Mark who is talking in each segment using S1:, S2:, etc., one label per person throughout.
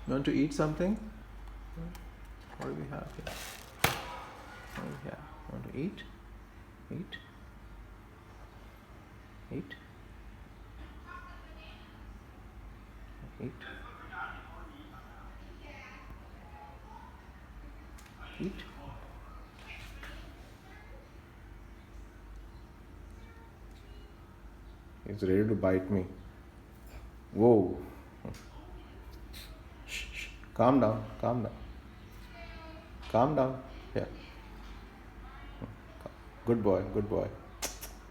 S1: You want to eat something? What do we have here? What do we have? You want to eat? Eat? Eat? Eat? Eat? He's ready to bite me. Whoa. Shh, shh. Calm down. Calm down. Calm down. Yeah. Good boy. Good boy.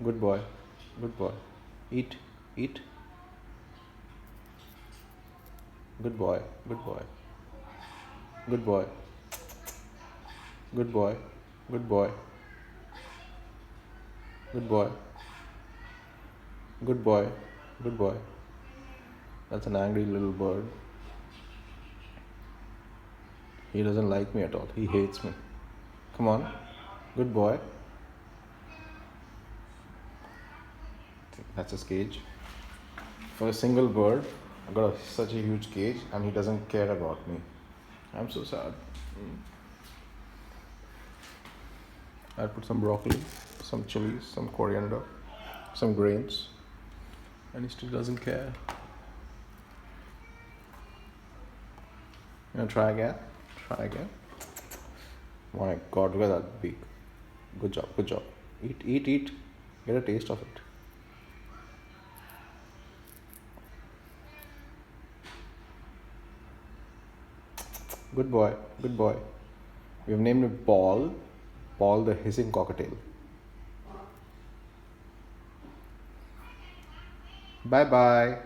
S1: Good boy. Good boy. Eat. Eat. Good boy. Good boy. Good boy. Good boy. Good boy. Good boy. Good boy. Good boy. That's an angry little bird. He doesn't like me at all. He hates me. Come on. Good boy. That's his cage. For a single bird, I got such a huge cage and he doesn't care about me. I'm so sad. I put some broccoli, some chilies, some coriander, some grains, and he still doesn't care. You know, try again. Try again. My God, look at that beak. Good job, good job. Eat, eat, eat. Get a taste of it. Good boy, good boy. We've named him Paul. Paul the hissing cockatiel. Bye bye.